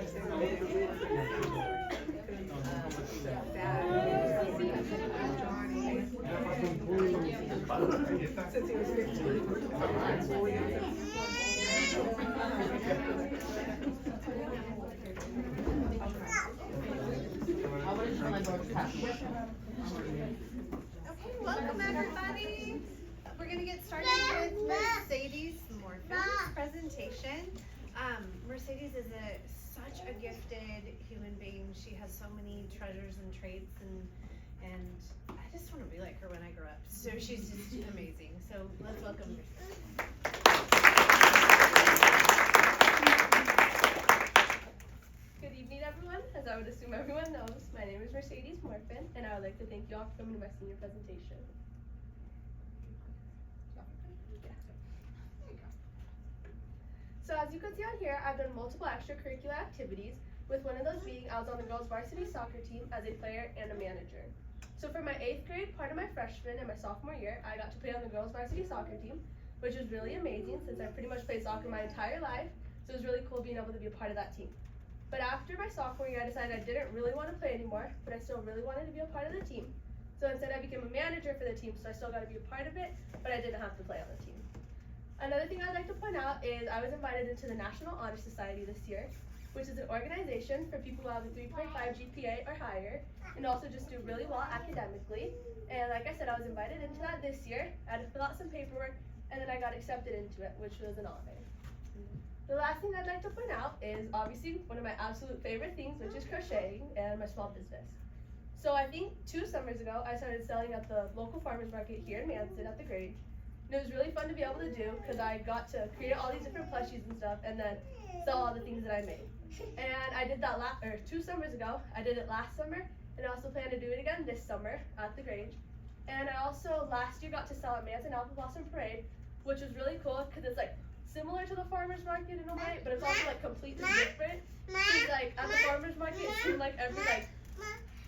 Since he was 15. Okay, welcome everybody. We're going to get started with Mersadez Morfin's presentation. Mersadez is such a gifted human being. She has so many treasures and traits, and I just want to be like her when I grow up. So she's just amazing. So let's welcome her. Good evening, everyone. As I would assume everyone knows, my name is Mersadez Morfin, and I would like to thank you all for coming to my senior presentation. So as you can see on here, I've done multiple extracurricular activities, with one of those being I was on the girls varsity soccer team as a player and a manager. So for my 8th grade, part of my freshman and my sophomore year, I got to play on the girls varsity soccer team, which was really amazing since I pretty much played soccer my entire life, so it was really cool being able to be a part of that team. But after my sophomore year, I decided I didn't really want to play anymore, but I still really wanted to be a part of the team. So instead I became a manager for the team, so I still got to be a part of it, but I didn't have to play on the team. Another thing I'd like to point out is I was invited into the National Honor Society this year, which is an organization for people who have a 3.5 GPA or higher, and also just do really well academically. And like I said, I was invited into that this year. I had to fill out some paperwork, and then I got accepted into it, which was an honor. The last thing I'd like to point out is obviously one of my absolute favorite things, which is crocheting and my small business. So I think 2 summers ago, I started selling at the local farmers market here in Manson at the Grange. And it was really fun to be able to do because I got to create all these different plushies and stuff and then sell all the things that I made. And I did that 2 summers ago. I did it last summer, and I also plan to do it again this summer at the Grange. And I also last year got to sell at Manson Apple Blossom Parade, which was really cool because it's like similar to the farmers market in a way, but it's also like completely different. Because like at the farmers market, it seemed like every like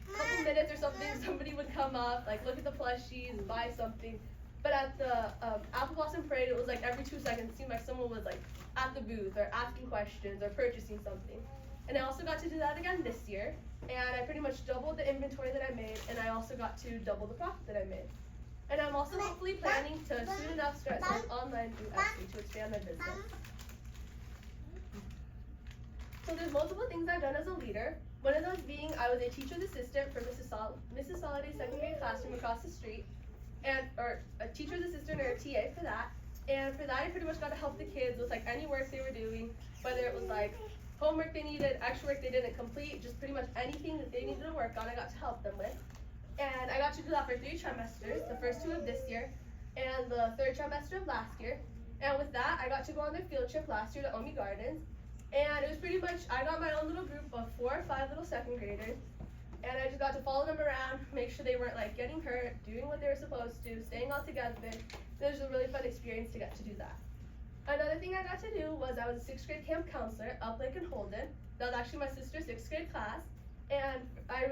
couple minutes or something, somebody would come up, like look at the plushies and buy something. But at the Apple Blossom Parade, it was like every 2 seconds, it seemed like someone was like at the booth or asking questions or purchasing something. And I also got to do that again this year, and I pretty much doubled the inventory that I made, and I also got to double the profit that I made. And I'm also hopefully planning to soon enough start selling online through Etsy to expand my business. So there's multiple things I've done as a leader. One of those being I was a teacher's assistant for Mrs. Soliday's 2nd grade classroom across the street, or a teacher's assistant or a TA for that. And for that, I pretty much got to help the kids with like any work they were doing, whether it was like homework they needed, extra work they didn't complete, just pretty much anything that they needed to work on, I got to help them with. And I got to do that for 3 trimesters, the first 2 of this year, and the 3rd trimester of last year. And with that, I got to go on their field trip last year to Omi Gardens. And it was pretty much, I got my own little group of 4 or 5 little 2nd graders. And I just got to follow them around, make sure they weren't like getting hurt, doing what they were supposed to, staying all together. It was a really fun experience to get to do that. Another thing I got to do was I was a 6th grade camp counselor up Lake and Holden. That was actually my sister's 6th grade class. And that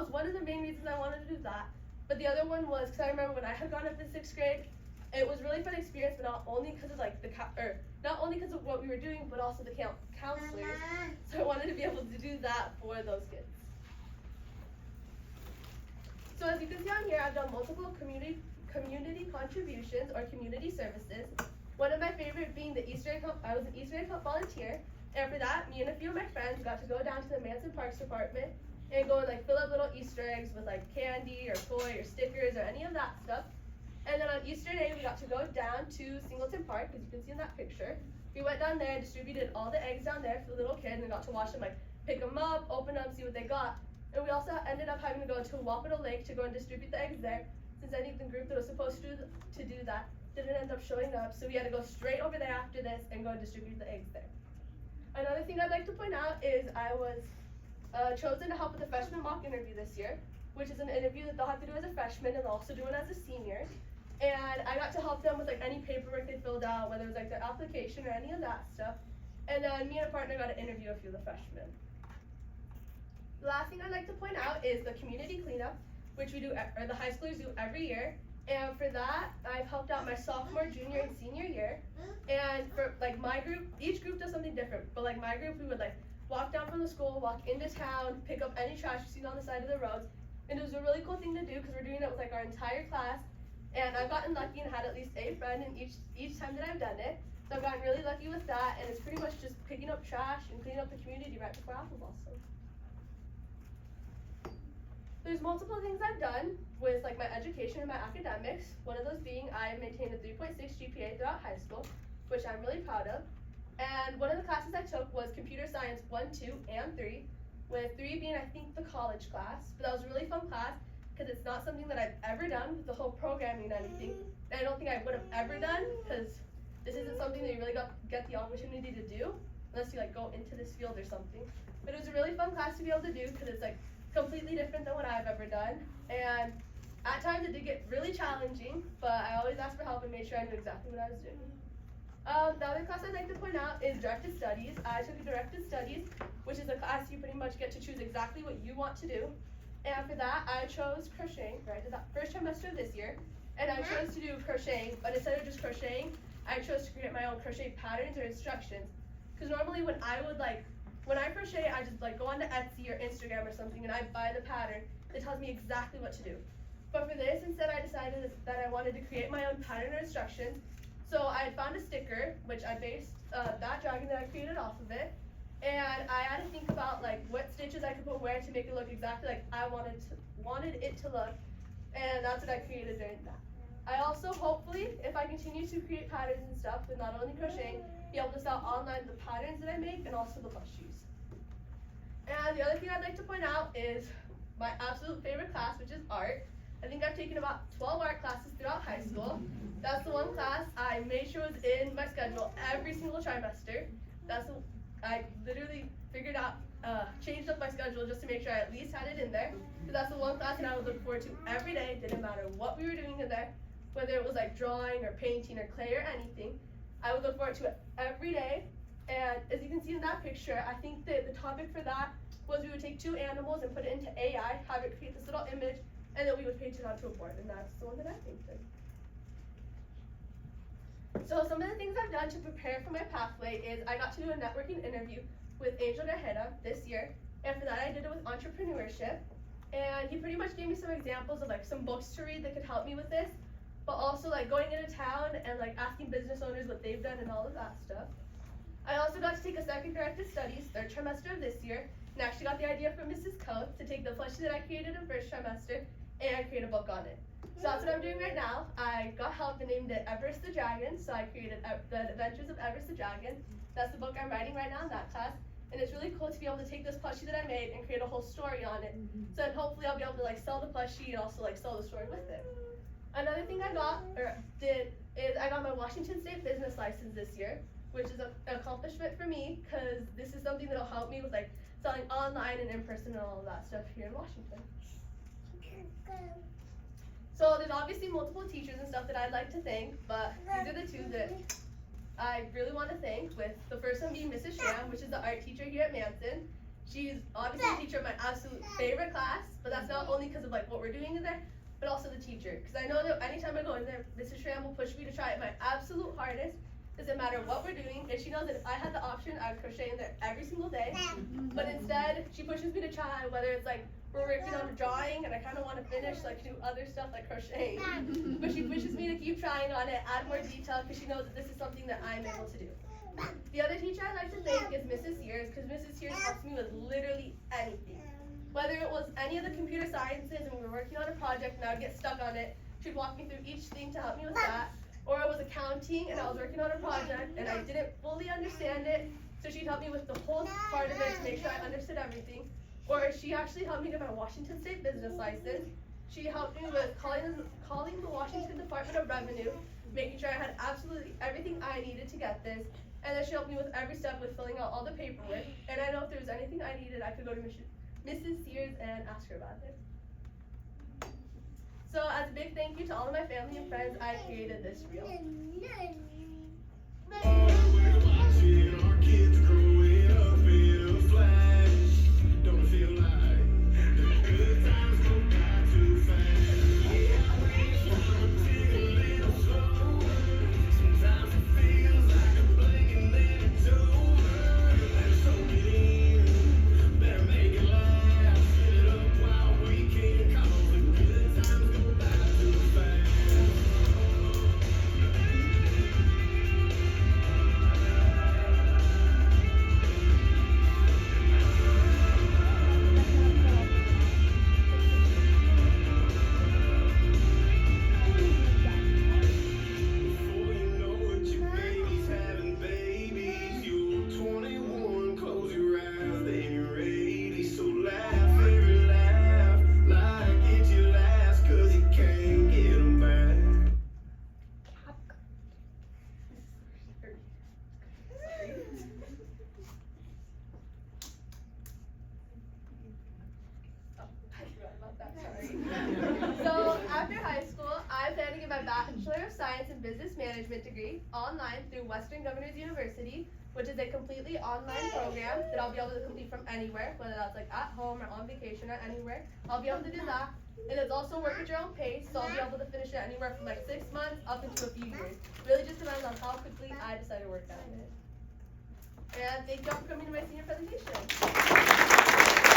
was one of the main reasons I wanted to do that. But the other one was because I remember when I had gone up in 6th grade, it was a really fun experience, but not only because of like not only because of what we were doing, but also the camp counselors. So I wanted to be able to do that for those kids. So as you can see on here, I've done multiple community contributions or community services. One of my favorite being the Easter egg hunt. I was an Easter egg hunt volunteer, and for that, me and a few of my friends got to go down to the Manson Parks Department and go and like fill up little Easter eggs with like candy or toy or stickers or any of that stuff. And then on Easter Day, we got to go down to Singleton Park, as you can see in that picture. We went down there and distributed all the eggs down there for the little kids and got to watch them like pick them up, open them, see what they got. And we also ended up having to go to Wapato Lake to go and distribute the eggs there, since I think the group that was supposed to do that didn't end up showing up, so we had to go straight over there after this and go and distribute the eggs there. Another thing I'd like to point out is I was chosen to help with the freshman mock interview this year, which is an interview that they'll have to do as a freshman and they'll also do it as a senior. And I got to help them with like any paperwork they filled out, whether it was like their application or any of that stuff. And then me and a partner got to interview a few of the freshmen. The last thing I'd like to point out is the community cleanup, which we do, or the high schoolers do every year. And for that, I've helped out my sophomore, junior, and senior year. And for like my group, each group does something different. But like my group, we would like walk down from the school, walk into town, pick up any trash you see on the side of the roads. And it was a really cool thing to do because we're doing it with like our entire class. And I've gotten lucky and had at least a friend in each time that I've done it. So I've gotten really lucky with that, and it's pretty much just picking up trash and cleaning up the community right before Apple so. There's multiple things I've done with like my education and my academics. One of those being I maintained a 3.6 GPA throughout high school, which I'm really proud of. And one of the classes I took was Computer Science 1, 2, and 3, with 3 being I think the college class. But that was a really fun class because it's not something that I've ever done with the whole programming and anything. And I don't think I would have ever done because this isn't something that you really get the opportunity to do unless you like go into this field or something. But it was a really fun class to be able to do because it's like completely different than what I've ever done. And at times it did get really challenging, but I always asked for help and made sure I knew exactly what I was doing. The other class I'd like to point out is Directed Studies. I took Directed Studies, which is a class you pretty much get to choose exactly what you want to do. And for that, I chose crocheting. I did that first trimester of this year. And I chose to do crocheting, but instead of just crocheting, I chose to create my own crochet patterns or instructions. Because normally when I crochet, I just like go onto Etsy or Instagram or something and I buy the pattern that tells me exactly what to do. But for this, instead I decided that I wanted to create my own pattern or instructions. So I had found a sticker, which I based that dragon that I created off of it. And I had to think about like what stitches I could put where to make it look exactly like I wanted it to look. And that's what I created during that. I also hopefully, if I continue to create patterns and stuff with not only crocheting, be able to sell online the patterns that I make and also the plushies. And the other thing I'd like to point out is my absolute favorite class, which is art. I think I've taken about 12 art classes throughout high school. That's the one class I made sure was in my schedule every single trimester. I literally figured out, changed up my schedule just to make sure I at least had it in there. Because that's the one class that I would look forward to every day. It didn't matter what we were doing in there, whether it was like drawing or painting or clay or anything. I would look forward to it every day. And as you can see in that picture, I think that the topic for that was we would take 2 animals and put it into AI, have it create this little image, and then we would paint it onto a board. And that's the one that I painted. So some of the things I've done to prepare for my pathway is I got to do a networking interview with Angel Garrera this year. And for that I did it with entrepreneurship. And he pretty much gave me some examples of like some books to read that could help me with this. But also like going into town and like asking business owners what they've done and all of that stuff. I also got to take a second Directed Studies, 3rd trimester of this year, and actually got the idea from Mrs. Coates to take the plushie that I created in 1st trimester and create a book on it. So that's what I'm doing right now. I got help and named it Everest the Dragon, so I created The Adventures of Everest the Dragon. That's the book I'm writing right now in that class. And it's really cool to be able to take this plushie that I made and create a whole story on it. So then hopefully I'll be able to like sell the plushie and also like sell the story with it. Another thing I got, or did, is I got my Washington State business license this year, which is an accomplishment for me because this is something that'll help me with like selling online and in person and all of that stuff here in Washington. So there's obviously multiple teachers and stuff that I'd like to thank, but these are the 2 that I really want to thank, with the first one being Mrs. Shram, which is the art teacher here at Manson. She's obviously the teacher of my absolute favorite class, but that's not only because of like what we're doing in there, but also the teacher. Because I know that anytime I go in there, Mrs. Shram will push me to try my absolute hardest. Doesn't matter what we're doing, and she knows that if I had the option, I would crochet in there every single day. But instead, she pushes me to try, whether it's like we're working on a drawing and I kind of want to finish, like do other stuff like crocheting. But she pushes me to keep trying on it, add more detail, because she knows that this is something that I'm able to do. The other teacher I'd like to thank is Mrs. Sears, because Mrs. Sears helps me with literally anything. Whether it was any of the computer sciences and we were working on a project and I would get stuck on it, she'd walk me through each thing to help me with that. Or it was accounting and I was working on a project and I didn't fully understand it, so she'd help me with the whole part of it to make sure I understood everything. Or she actually helped me get my Washington State business license. She helped me with calling the Washington Department of Revenue, making sure I had absolutely everything I needed to get this. And then she helped me with every step with filling out all the paperwork. And I know if there was anything I needed, I could go to Mrs. Sears and ask her about it. So as a big thank you to all of my family and friends, I created this reel. my Bachelor of Science in Business Management degree online through Western Governors University, which is a completely online program that I'll be able to complete from anywhere, whether that's like at home or on vacation or anywhere. I'll be able to do that. And it's also work at your own pace, so I'll be able to finish it anywhere from like 6 months up into a few years. Really just depends on how quickly I decide to work at it. And thank you all for coming to my senior presentation.